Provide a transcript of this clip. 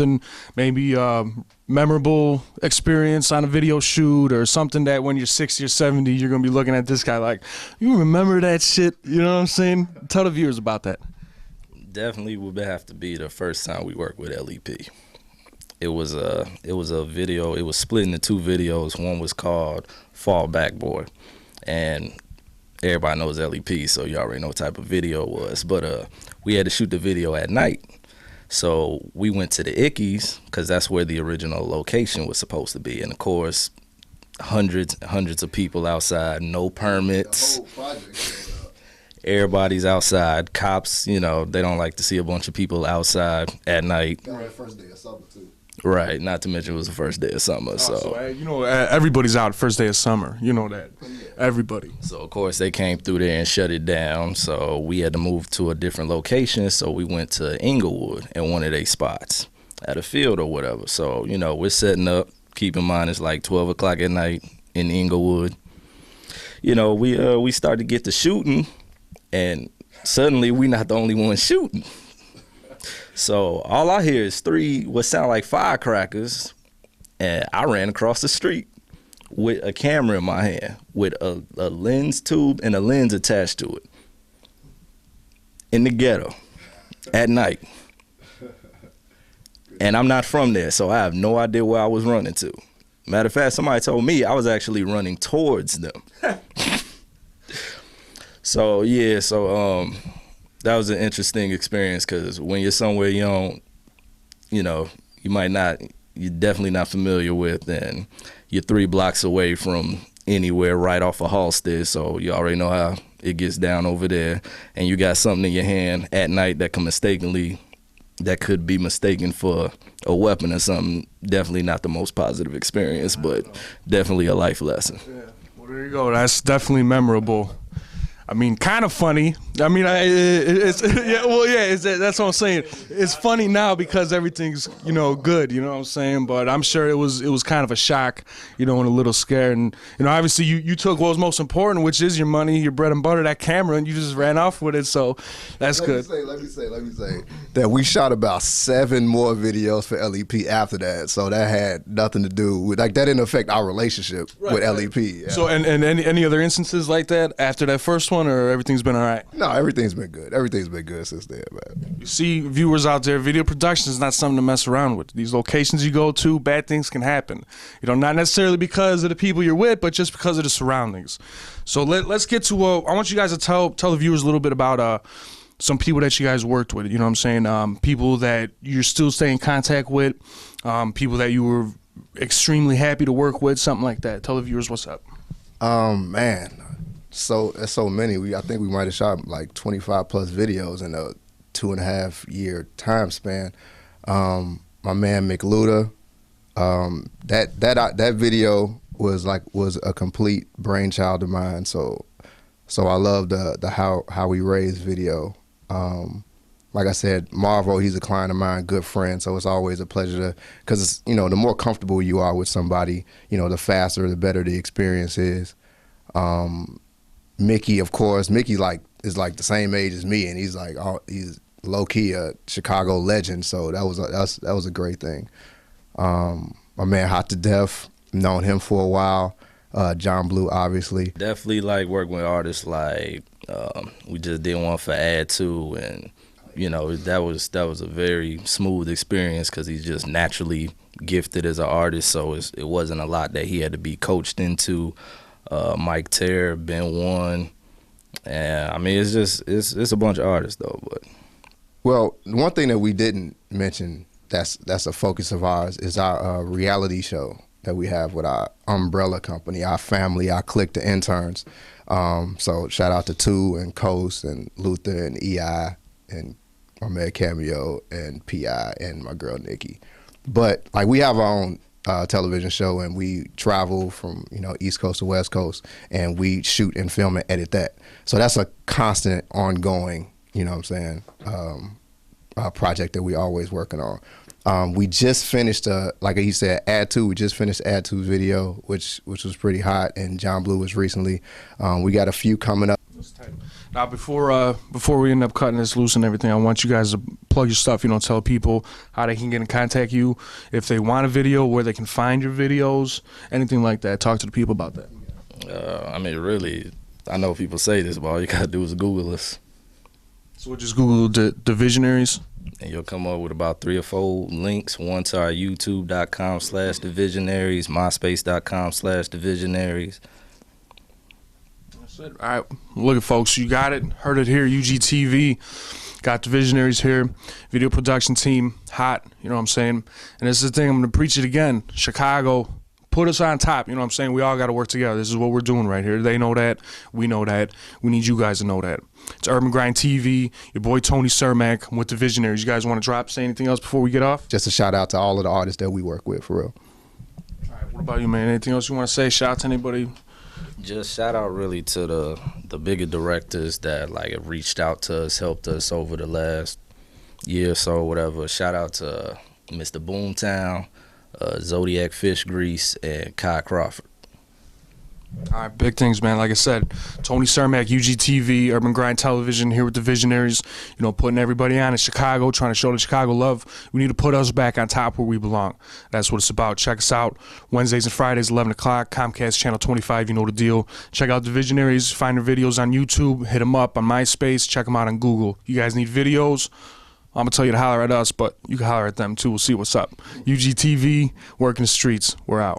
And maybe memorable experience on a video shoot or something that when you're 60 or 70, you're going to be looking at this guy like, you remember that shit? You know what I'm saying? Tell the viewers about that. Definitely would have to be the first time we worked with LEP. It was a video. It was split into two videos. One was called Fall Back Boy, and everybody knows LEP, so you already know what type of video it was. But we had to shoot the video at night. So we went to the Ickies because that's where the original location was supposed to be. And, of course, hundreds of people outside, no permits. Everybody's outside. Cops, you know, they don't like to see a bunch of people outside at night. First day of summer, too. Right, not to mention it was the first day of summer. You know, everybody's out first day of summer. You know that. Everybody. So, of course, they came through there and shut it down. So we had to move to a different location. So we went to Inglewood in one of their spots at a field or whatever. So, you know, we're setting up. Keep in mind it's like 12 o'clock at night in Inglewood. You know, we started to get to shooting, and suddenly we're not the only ones shooting. So all I hear is what sound like firecrackers, and I ran across the street with a camera in my hand with a lens tube and a lens attached to it in the ghetto at night. And I'm not from there, so I have no idea where I was running to. Matter of fact, somebody told me I was actually running towards them. So, yeah, that was an interesting experience because when you're somewhere you're definitely not familiar with, and you're 3 blocks away from anywhere right off of Halstead, so you already know how it gets down over there, and you got something in your hand at night that could be mistaken for a weapon or something. Definitely not the most positive experience, but definitely a life lesson. Yeah. Well, there you go. That's definitely memorable. I mean, kind of funny. I mean, that's what I'm saying. It's funny now because everything's, you know, good, you know what I'm saying? But I'm sure it was kind of a shock, you know, and a little scared. And, you know, obviously you took what was most important, which is your money, your bread and butter, that camera, and you just ran off with it. So that's good. Let me say that we shot about 7 more videos for LEP after that. So that had nothing to do with, like, that didn't affect our relationship with LEP. Yeah. So, and any other instances like that after that first one? Or everything's been all right? No, everything's been good. Everything's been good since then, man. You see, viewers out there, video production is not something to mess around with. These locations you go to, bad things can happen. You know, not necessarily because of the people you're with, but just because of the surroundings. So let's get to, I want you guys to tell the viewers a little bit about some people that you guys worked with. You know what I'm saying? People that you're still staying in contact with, people that you were extremely happy to work with, something like that. Tell the viewers what's up. Man. So many. I think we might have shot like 25 plus videos in a 2.5 year time span. My man McLuda, that video was a complete brainchild of mine. So I love the how we raised video. Like I said, Marvo, he's a client of mine, good friend. So it's always a pleasure because you know, the more comfortable you are with somebody, you know, the faster, the better the experience is. Mickey, of course. Mickey is like the same age as me, and he's low key a Chicago legend. So that was a great thing. My man Hot to Death, known him for a while. John Blue, obviously. Definitely like working with artists like we just did one for Ad2, and you know that was a very smooth experience because he's just naturally gifted as an artist. So it wasn't a lot that he had to be coached into. Mike Terr, Ben One, and I mean it's a bunch of artists though. But well, one thing that we didn't mention that's a focus of ours is our reality show that we have with our umbrella company, our family, our clique, the interns. So shout out to Two and Coast and Luther and EI and my man Cameo and PI and my girl Nikki. But like we have our own television show, and we travel from, you know, East Coast to West Coast, and we shoot and film and edit that. So that's a constant, ongoing, you know what I'm saying, project that we always working on. We just finished, like he said, Ad2. We just finished Ad2's video, which was pretty hot, and John Blue was recently. We got a few coming up. Now, before we end up cutting this loose and everything, I want you guys to plug your stuff. You know, tell people how they can get in contact you, if they want a video, where they can find your videos, anything like that. Talk to the people about that. I mean, really, I know people say this, but all you gotta do is Google us, So we'll just Google the Visionaryz. and you'll come up with about 3 or 4 links. One to our YouTube.com/thevisionaryz, MySpace.com/thevisionaryz. That's it. All right, look at folks, you got it. Heard it here, UGTV. Got the Visionaryz here. Video production team, hot. You know what I'm saying? And this is the thing, I'm going to preach it again. Chicago, put us on top. You know what I'm saying? We all got to work together. This is what we're doing right here. They know that. We know that. We need you guys to know that. It's Urban Grind TV. Your boy Tony Cermak. I'm with the Visionaryz. You guys want to say anything else before we get off? Just a shout out to all of the artists that we work with, for real. All right, what about you, man? Anything else you want to say? Shout out to anybody? Just shout out really to the bigger directors that like have reached out to us, helped us over the last year or so, whatever. Shout out to Mr. Boomtown, Zodiac Fish Grease, and Kai Crawford. All right, big things, man. Like I said, Tony Cermak, UGTV, Urban Grind Television, here with the Visionaryz. You know, putting everybody on in Chicago, trying to show the Chicago love. We need to put us back on top where we belong. That's what it's about. Check us out Wednesdays and Fridays, 11 o'clock, Comcast Channel 25. You know the deal. Check out the Visionaryz. Find their videos on YouTube. Hit them up on MySpace. Check them out on Google. You guys need videos? I'm going to tell you to holler at us, but you can holler at them too. We'll see what's up. UGTV, working the streets. We're out.